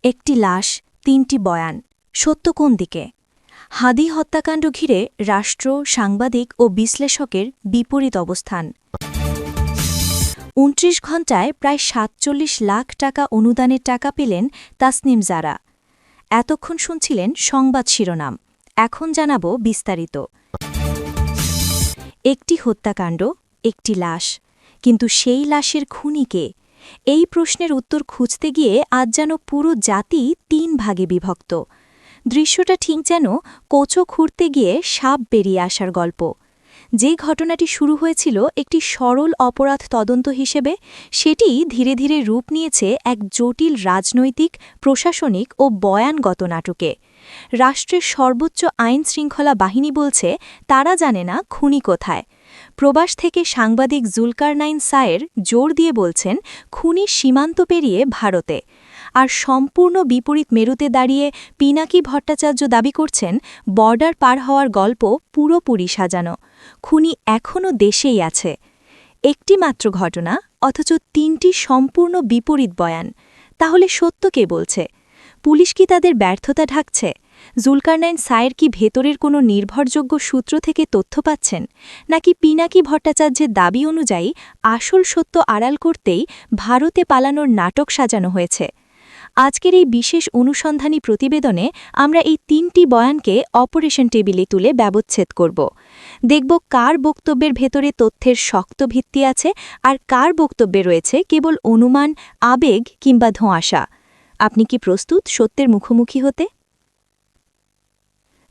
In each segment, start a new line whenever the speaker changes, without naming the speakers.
একটি লাশ, ৩টি বয়ান। সত্য কোন দিকে? হাদি হত্যাকাণ্ড ঘিরে রাষ্ট্র, সাংবাদিক ও বিশ্লেষকের বিপরীত অবস্থান। ২৯ ঘণ্টায় প্রায় ৪৭ লাখ টাকা অনুদানের টাকা পেলেন তাসনিম জারা। এতক্ষণ শুনছিলেন সংবাদ শিরোনাম, এখন জানাব বিস্তারিত। একটি হত্যাকাণ্ড, একটি লাশ, কিন্তু সেই লাশের খুনি কে? এই প্রশ্নের উত্তর খুঁজতে গিয়ে আজ যেন পুরো জাতি ৩ ভাগে বিভক্ত। দৃশ্যটা ঠিক যেন কোচো খুঁড়তে গিয়ে সাপ বেরিয়ে আসার গল্প। যে ঘটনাটি শুরু হয়েছিল একটি সরল অপরাধ তদন্ত হিসেবে, সেটি ধীরে ধীরে রূপ নিয়েছে এক জটিল রাজনৈতিক, প্রশাসনিক ও বয়ানগত নাটকে। রাষ্ট্রের সর্বোচ্চ আইন শৃঙ্খলা বাহিনী বলছে তারা জানে না খুনি কোথায়। প্রবাস থেকে সাংবাদিক জুলকারনাইন সায়ের জোর দিয়ে বলছেন খুনি সীমান্ত পেরিয়ে ভারতে। আর সম্পূর্ণ বিপরীত মেরুতে দাঁড়িয়ে পিনাকি ভট্টাচার্য দাবি করছেন বর্ডার পার হওয়ার গল্প পুরোপুরি সাজানো, খুনি এখনও দেশেই আছে। একটি মাত্র ঘটনা, অথচ ৩টি সম্পূর্ণ বিপরীত বয়ান। তাহলে সত্য কে বলছে? পুলিশ কি তাদের ব্যর্থতা ঢাকছে? জুলকারনাইন সায়ের কি ভেতরের কোনো নির্ভরযোগ্য সূত্র থেকে তথ্য পাচ্ছেন, নাকি পিনাকি ভট্টাচার্যের দাবি অনুযায়ী আসল সত্য আড়াল করতেই ভারতে পালানোর নাটক সাজানো হয়েছে? আজকের এই বিশেষ অনুসন্ধানী প্রতিবেদনে আমরা এই ৩টি বয়ানকে অপারেশন টেবিলে তুলে ব্যবচ্ছেদ করব। দেখব কার বক্তব্যের ভেতরে তথ্যের শক্ত ভিত্তি আছে আর কার বক্তব্যে রয়েছে কেবল অনুমান, আবেগ কিংবা ধোঁয়াশা। আপনি কি প্রস্তুত সত্যের মুখোমুখি হতে?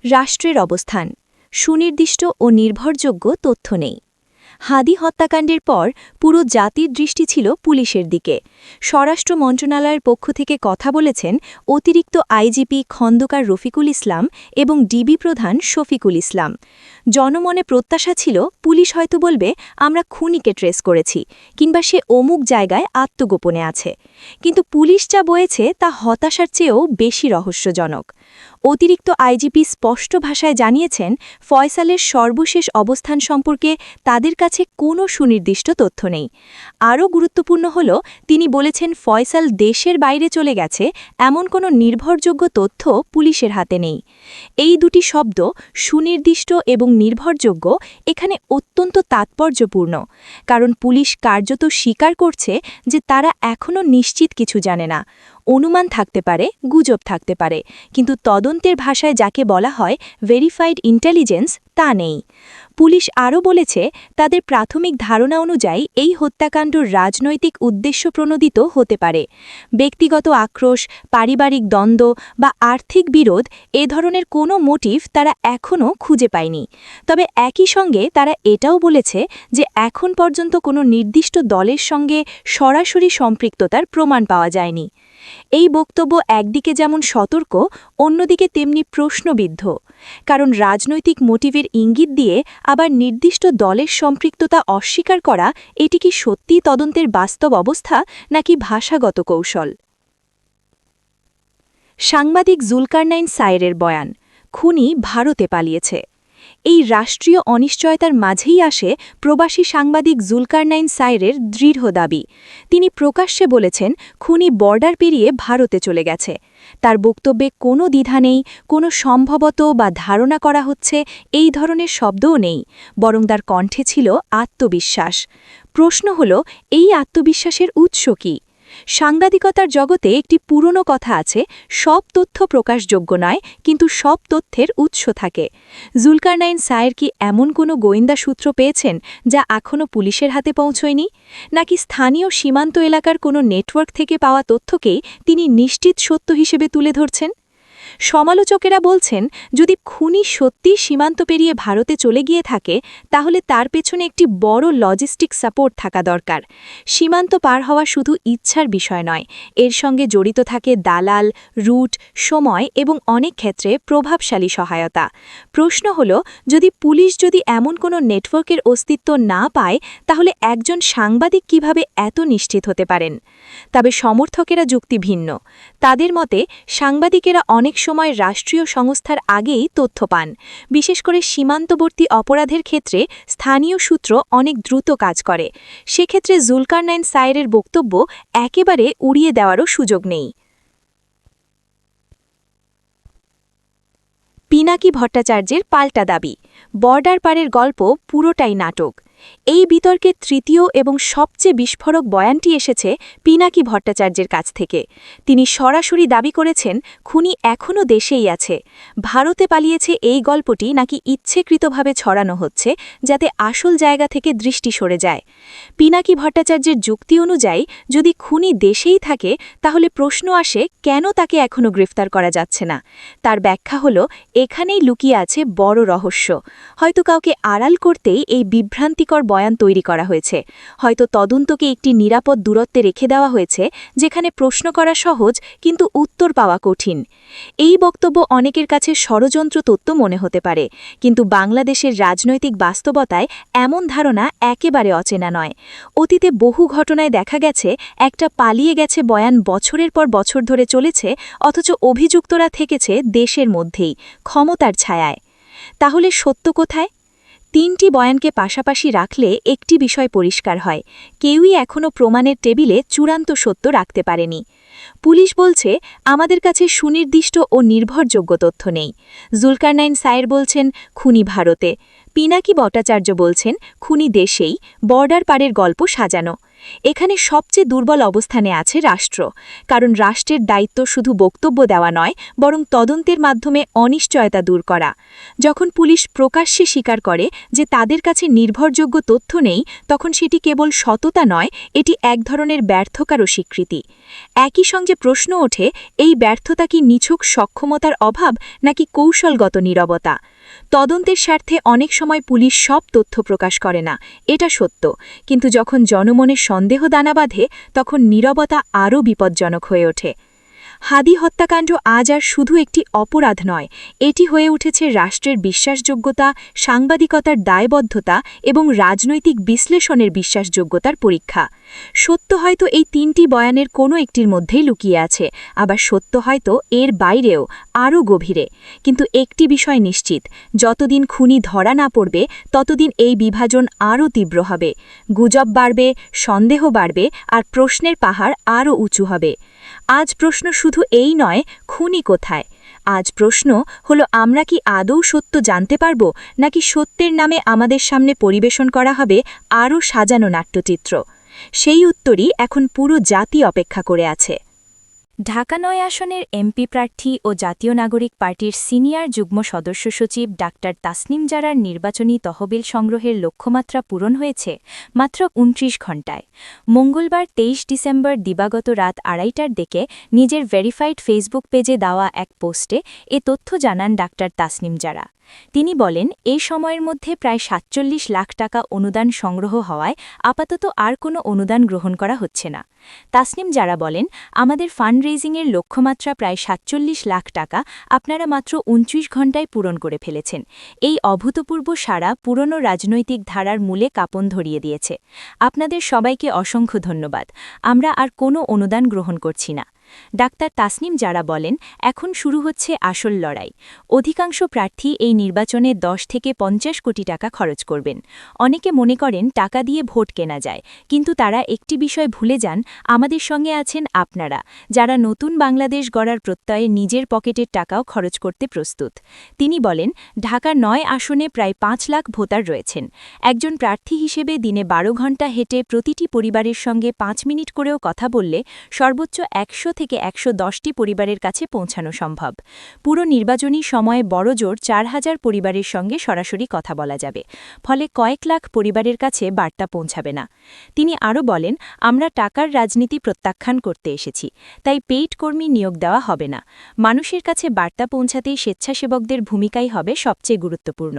রাষ্ট্রের অবস্থান, সুনির্দিষ্ট ও নির্ভরযোগ্য তথ্য নেই। হাদি হত্যাকাণ্ডের পর পুরো জাতির দৃষ্টি ছিল পুলিশের দিকে। স্বরাষ্ট্র মন্ত্রণালয়ের পক্ষ থেকে কথা বলেছেন অতিরিক্ত আইজিপি খন্দকার রফিকুল ইসলাম এবং ডিবি প্রধান শফিকুল ইসলাম। জনমনে প্রত্যাশা ছিল পুলিশ হয়তো বলবে আমরা খুনিকে ট্রেস করেছি, কিংবা সে অমুক জায়গায় আত্মগোপনে আছে। কিন্তু পুলিশ যা বয়েছে তা হতাশার চেয়েও বেশি রহস্যজনক। অতিরিক্ত আইজিপি স্পষ্ট ভাষায় জানিয়েছেন ফয়সালের সর্বশেষ অবস্থান সম্পর্কে তাদের কাছে কোনো সুনির্দিষ্ট তথ্য নেই। আরও গুরুত্বপূর্ণ হল, তিনি বলেছেন ফয়সাল দেশের বাইরে চলে গেছে এমন কোনো নির্ভরযোগ্য তথ্য পুলিশের হাতে নেই। এই দুটি শব্দ, সুনির্দিষ্ট এবং নির্ভরযোগ্য, এখানে অত্যন্ত তাৎপর্যপূর্ণ, কারণ পুলিশ কার্যত স্বীকার করছে যে তারা এখনও নিশ্চিত কিছু জানে না। অনুমান থাকতে পারে, গুজব থাকতে পারে, কিন্তু তদন্তের ভাষায় যাকে বলা হয় ভেরিফাইড ইন্টেলিজেন্স, তা নেই। পুলিশ আরও বলেছে তাদের প্রাথমিক ধারণা অনুযায়ী এই হত্যাকাণ্ড রাজনৈতিক উদ্দেশ্যপ্রণোদিত হতে পারে। ব্যক্তিগত আক্রোশ, পারিবারিক দ্বন্দ্ব বা আর্থিক বিরোধ, এ ধরনের কোনো মোটিভ তারা এখনও খুঁজে পায়নি। তবে একই সঙ্গে তারা এটাও বলেছে যে এখন পর্যন্ত কোনো নির্দিষ্ট দলের সঙ্গে সরাসরি সম্পৃক্ততার প্রমাণ পাওয়া যায়নি। এই বক্তব্য একদিকে যেমন সতর্ক, অন্যদিকে তেমনি প্রশ্নবিদ্ধ, কারণ রাজনৈতিক মোটিভের ইঙ্গিত দিয়ে আবার নির্দিষ্ট দলের সম্পৃক্ততা অস্বীকার করা, এটি কি সত্যিই তদন্তের বাস্তব অবস্থা নাকি ভাষাগত কৌশল? সাংবাদিক জুলকারনাইন সায়েরের বয়ান, খুনি ভারতে পালিয়েছে। এই রাষ্ট্রীয় অনিশ্চয়তার মাঝেই আসে প্রবাসী সাংবাদিক জুলকারনাইন সায়েরের দৃঢ় দাবি। তিনি প্রকাশ্যে বলেছেন খুনি বর্ডার পেরিয়ে ভারতে চলে গেছে। তার বক্তব্যে কোনো দ্বিধা নেই, কোনো সম্ভবত বা ধারণা করা হচ্ছে এই ধরনের শব্দও নেই, বরং তার কণ্ঠে ছিল আত্মবিশ্বাস। প্রশ্ন হল, এই আত্মবিশ্বাসের উৎস কী? সাংবাদিকতার জগতে একটি পুরনো কথা আছে, সব তথ্য প্রকাশযোগ্য নয়, কিন্তু সব তথ্যের উৎস থাকে। জুলকারনাইন সায়ের কি এমন কোনো গোয়েন্দা সূত্র পেয়েছেন যা এখনও পুলিশের হাতে পৌঁছয়নি? নাকি স্থানীয় সীমান্ত এলাকার কোনো নেটওয়ার্ক থেকে পাওয়া তথ্যকেই তিনি নিশ্চিত সত্য হিসেবে তুলে ধরছেন? সমালোচকেরা বলছেন যদি খুনি সত্যিই সীমান্ত পেরিয়ে ভারতে চলে গিয়ে থাকে, তাহলে তার পেছনে একটি বড় লজিস্টিক সাপোর্ট থাকা দরকার। সীমান্ত পার হওয়া শুধু ইচ্ছার বিষয় নয়, এর সঙ্গে জড়িত থাকে দালাল, রুট, সময় এবং অনেক ক্ষেত্রে প্রভাবশালী সহায়তা। প্রশ্ন হল, পুলিশ যদি এমন কোনো নেটওয়ার্কের অস্তিত্ব না পায়, তাহলে একজন সাংবাদিক কিভাবে এত নিশ্চিত হতে পারেন? তবে সমর্থকেরা যুক্তি ভিন্ন। তাদের মতে সাংবাদিকেরা অনেক সময় রাষ্ট্রীয় সংস্থার আগেই তথ্য পান। বিশেষ করে সীমান্তবর্তী অপরাধের ক্ষেত্রে স্থানীয় সূত্র অনেক দ্রুত কাজ করে। সেক্ষেত্রে জুলকারনাইন সায়েরের বক্তব্য একেবারে উড়িয়ে দেওয়ারও সুযোগ নেই। পিনাকি ভট্টাচার্যের পাল্টা দাবি, বর্ডার পারের গল্প পুরোটাই নাটক। এই বিতর্কের তৃতীয় এবং সবচেয়ে বিস্ফোরক বয়ানটি এসেছে পিনাকি ভট্টাচার্যের কাছ থেকে। তিনি সরাসরি দাবি করেছেন খুনি এখনও দেশেই আছে। ভারতে পালিয়েছে এই গল্পটি নাকি ইচ্ছেকৃতভাবে ছড়ানো হচ্ছে, যাতে আসল জায়গা থেকে দৃষ্টি সরে যায়। পিনাকি ভট্টাচার্যের যুক্তি অনুযায়ী যদি খুনি দেশেই থাকে, তাহলে প্রশ্ন আসে কেন তাকে এখনও গ্রেফতার করা যাচ্ছে না। তার ব্যাখ্যা হল, এখানেই লুকিয়ে আছে বড় রহস্য। হয়তো কাউকে আড়াল করতেই এই বিভ্রান্তিকর বয়ান তৈরি করা হয়েছে। হয়তো তদন্তকে একটি নিরাপদ দূরত্বে রেখে দেওয়া হয়েছে, যেখানে প্রশ্ন করা সহজ কিন্তু উত্তর পাওয়া কঠিন। এই বক্তব্য অনেকের কাছে ষড়যন্ত্র তত্ত্ব মনে হতে পারে, কিন্তু বাংলাদেশের রাজনৈতিক বাস্তবতায় এমন ধারণা একেবারে অচেনা নয়। অতীতে বহু ঘটনায় দেখা গেছে একটা পালিয়ে গেছে বয়ান বছরের পর বছর ধরে চলেছে, অথচ অভিযুক্তরা থেকেছে দেশের মধ্যেই, ক্ষমতার ছায়ায়। তাহলে সত্য কোথায়? তিনটি বয়ানকে পাশাপাশি রাখলে একটি বিষয় পরিষ্কার হয়, কেউই এখনও প্রমাণের টেবিলে চূড়ান্ত সত্য রাখতে পারেনি। পুলিশ বলছে, আমাদের কাছে সুনির্দিষ্ট ও নির্ভরযোগ্য তথ্য নেই। জুলকারনাইন সায়ের বলছেন, খুনি ভারতে। পিনাকি ভট্টাচার্য বলছেন, খুনি দেশেই, বর্ডার পারের গল্প সাজানো। এখানে সবচেয়ে দুর্বল অবস্থানে আছে রাষ্ট্র, কারণ রাষ্ট্রের দায়িত্ব শুধু বক্তব্য দেওয়া নয়, বরং তদন্তের মাধ্যমে অনিশ্চয়তা দূর করা। যখন পুলিশ প্রকাশ্যে স্বীকার করে যে তাদের কাছে নির্ভরযোগ্য তথ্য নেই, তখন সেটি কেবল সততা নয়, এটি এক ধরনের ব্যর্থতারও স্বীকৃতি। একই সঙ্গে প্রশ্ন ওঠে, এই ব্যর্থতা কি নিছক সক্ষমতার অভাব নাকি কৌশলগত নীরবতা? তদন্তের স্বার্থে অনেক সময় পুলিশ সব তথ্য প্রকাশ করে না, এটা সত্য, কিন্তু যখন জনমনে সন্দেহ দানা বাঁধে, তখন নীরবতা আরও বিপজ্জনক হয়ে ওঠে। হাদি হত্যাকাণ্ড আজ আর শুধু একটি অপরাধ নয়, এটি হয়ে উঠেছে রাষ্ট্রের বিশ্বাসযোগ্যতা, সাংবাদিকতার দায়বদ্ধতা এবং রাজনৈতিক বিশ্লেষণের বিশ্বাসযোগ্যতার পরীক্ষা। সত্য হয়তো এই তিনটি বয়ানের কোনো একটির মধ্যেই লুকিয়ে আছে, আবার সত্য হয়তো এর বাইরেও, আরও গভীরে। কিন্তু একটি বিষয় নিশ্চিত, যতদিন খুনি ধরা না পড়বে, ততদিন এই বিভাজন আরও তীব্র হবে। গুজব বাড়বে, সন্দেহ বাড়বে, আর প্রশ্নের পাহাড় আরও উঁচু হবে। আজ প্রশ্ন শুধু এই নয়, খুনি কোথায়? আজ প্রশ্ন হলো, আমরা কি আদৌ সত্য জানতে পারব, নাকি সত্যের নামে আমাদের সামনে পরিবেশন করা হবে আরও সাজানো নাট্যচিত্র? সেই উত্তরই এখন পুরো জাতি অপেক্ষা করে আছে।
ঢাকা ৯ আসনের এমপি প্রার্থী ও জাতীয় নাগরিক পার্টির সিনিয়র যুগ্ম সদস্য সচিব ডাক্তার তাসনিম জারার নির্বাচনী তহবিল সংগ্রহের লক্ষ্যমাত্রা পূরণ হয়েছে মাত্র ২৯ ঘণ্টায়। মঙ্গলবার ২৩ ডিসেম্বর দিবাগত রাত ২:৩০টার দিকে নিজের ভেরিফাইড ফেসবুক পেজে দেওয়া এক পোস্টে এ তথ্য জানান ডাক্তার তাসনিম জারা। তিনি বলেন, এই সময়ের মধ্যে প্রায় ৪৭ লাখ টাকা অনুদান সংগ্রহ হওয়ায় আপাতত আর কোনো অনুদান গ্রহণ করা হচ্ছে না। তাসনিম জারা বলেন, আমাদের ফান্ড রেজিংয়ের লক্ষ্যমাত্রা প্রায় ৪৭ লাখ টাকা আপনারা মাত্র ২৯ ঘণ্টায় পূরণ করে ফেলেছেন। এই অভূতপূর্ব সাড়া পুরনো রাজনৈতিক ধারার মূলে কাঁপন ধরিয়ে দিয়েছে। আপনাদের সবাইকে অসংখ্য ধন্যবাদ। আমরা আর কোনো অনুদান গ্রহণ করছি না। ডাক্তার তাসনিম জারা বলেন, এখন শুরু হচ্ছে আসল লড়াই। অধিকাংশ প্রার্থী এই নির্বাচনে ১০ থেকে ৫০ কোটি টাকা খরচ করবেন। অনেকে মনে করেন টাকা দিয়ে ভোট কেনা যায়, কিন্তু তারা একটি বিষয় ভুলে যান, আমাদের সঙ্গে আছেন আপনারা, যারা নতুন বাংলাদেশ গড়ার প্রত্যয়ে নিজের পকেটের টাকাও খরচ করতে প্রস্তুত। তিনি বলেন, ঢাকার ৯ আসনে প্রায় ৫ লাখ ভোটার রয়েছেন। একজন প্রার্থী হিসেবে দিনে ১২ ঘণ্টা হেঁটে প্রতিটি পরিবারের সঙ্গে ৫ মিনিট করেও কথা বললে সর্বোচ্চ ১০০ থেকে ১১০টি পরিবারের কাছে পৌঁছানো সম্ভব। পুরো নির্বাচনী সময়ে বড়জোর ৪,০০০ পরিবারের সঙ্গে সরাসরি কথা বলা যাবে, ফলে কয়েক লাখ পরিবারের কাছে বার্তা পৌঁছাবে না। তিনি আরও বলেন, আমরা টাকার রাজনীতি প্রত্যাখ্যান করতে এসেছি, তাই পেইড কর্মী নিয়োগ দেওয়া হবে না। মানুষের কাছে বার্তা পৌঁছাতেই স্বেচ্ছাসেবকদের ভূমিকাই হবে সবচেয়ে গুরুত্বপূর্ণ।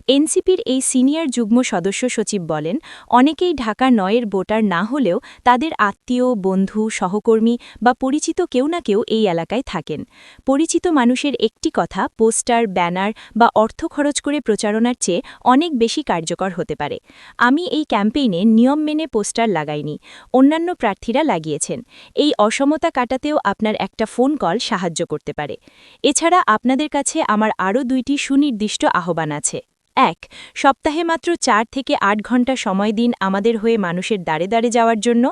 এনসিপির এই সিনিয়র যুগ্ম সদস্য সচিব বলেন, অনেকেই ঢাকা ৯-এর ভোটার না হলেও তাদের আত্মীয়, বন্ধু, সহকর্মী বা পরিচিত কেউ না কেউ এই এলাকায় থাকেন। পরিচিত মানুষের একটি কথা পোস্টার, ব্যানার বা অর্থ খরচ করে প্রচারণার চেয়ে অনেক বেশি কার্যকর হতে পারে। আমি এই ক্যাম্পেইনে নিয়ম মেনে পোস্টার লাগাইনি, অন্যান্য প্রার্থীরা লাগিয়েছেন। এই অসমতা কাটাতেও আপনার একটা ফোন কল সাহায্য করতে পারে। এছাড়া আপনাদের কাছে আমার আরও ২টি সুনির্দিষ্ট আহ্বান আছে। 1. সপ্তাহে মাত্র 4 থেকে 8 ঘন্টা সময় দিন আমাদের হয়ে মানুষের দ্বারে দ্বারে যাওয়ার জন্য।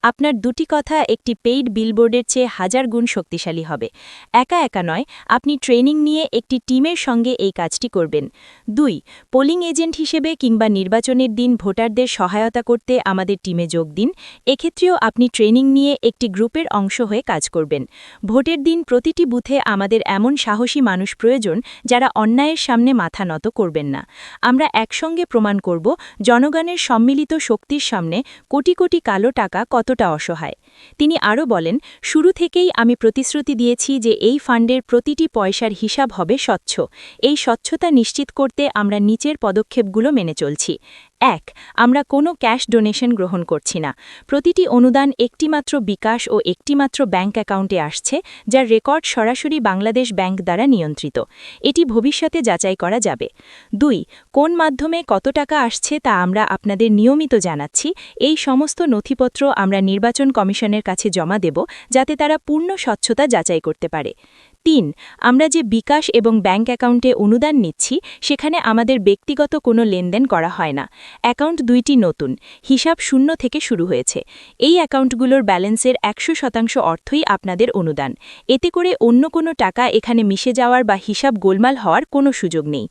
আপনার দুটি কথা একটি পেইড বিলবোর্ডের চেয়ে হাজার গুণ শক্তিশালী হবে। একা একা নয়, আপনি ট্রেনিং নিয়ে একটি টিমের সঙ্গে এই কাজটি করবেন। 2. পোলিং এজেন্ট হিসেবে কিংবা নির্বাচনের দিন ভোটারদের সহায়তা করতে আমাদের টিমে যোগ দিন। এক্ষেত্রেও আপনি ট্রেনিং নিয়ে একটি গ্রুপের অংশ হয়ে কাজ করবেন। ভোটের দিন প্রতিটি বুথে আমাদের এমন সাহসী মানুষ প্রয়োজন যারা অন্যায়ের সামনে মাথা নত করবেন না। আমরা একসঙ্গে প্রমাণ করব জনগণের সম্মিলিত শক্তির সামনে কোটি কোটি কালো টাকা কতটা অসহায়। তিনি আরও বলেন, শুরু থেকেই আমি প্রতিশ্রুতি দিয়েছি যে এই ফান্ডের প্রতিটি পয়সার হিসাব হবে স্বচ্ছ। এই স্বচ্ছতা নিশ্চিত করতে আমরা নিচের পদক্ষেপগুলো মেনে চলছি। 1. আমরা কোনো ক্যাশ ডোনেশন গ্রহণ করছি না। প্রতিটি অনুদান একটিমাত্র বিকাশ ও একটিমাত্র ব্যাংক অ্যাকাউন্টে আসছে, যার রেকর্ড সরাসরি বাংলাদেশ ব্যাংক দ্বারা নিয়ন্ত্রিত। এটি ভবিষ্যতে যাচাই করা যাবে। 2. কোন মাধ্যমে কত টাকা আসছে তা আমরা আপনাদের নিয়মিত জানাচ্ছি। এই সমস্ত নথিপত্র আমরা নির্বাচন কমিশনের কাছে জমা দেব, যাতে তারা পূর্ণ স্বচ্ছতা যাচাই করতে পারে। 3. আমরা যে বিকাশ এবং ব্যাংক অ্যাকাউন্টে অনুদান নিচ্ছি সেখানে আমাদের ব্যক্তিগত কোনো লেনদেন করা হয় না। অ্যাকাউন্ট দুইটি নতুন, হিসাব 0 থেকে শুরু হয়েছে। এই অ্যাকাউন্টগুলোর ব্যালেন্সের 100% অর্থই আপনাদের অনুদান। এতে করে অন্য কোনো টাকা এখানে মিশে যাওয়ার বা হিসাব গোলমাল হওয়ার কোনো সুযোগ নেই।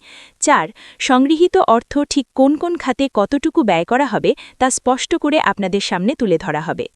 4. সংগৃহীত অর্থ ঠিক কোন কোন খাতে কতটুকু ব্যয় করা হবে তা স্পষ্ট করে আপনাদের সামনে তুলে ধরা হবে।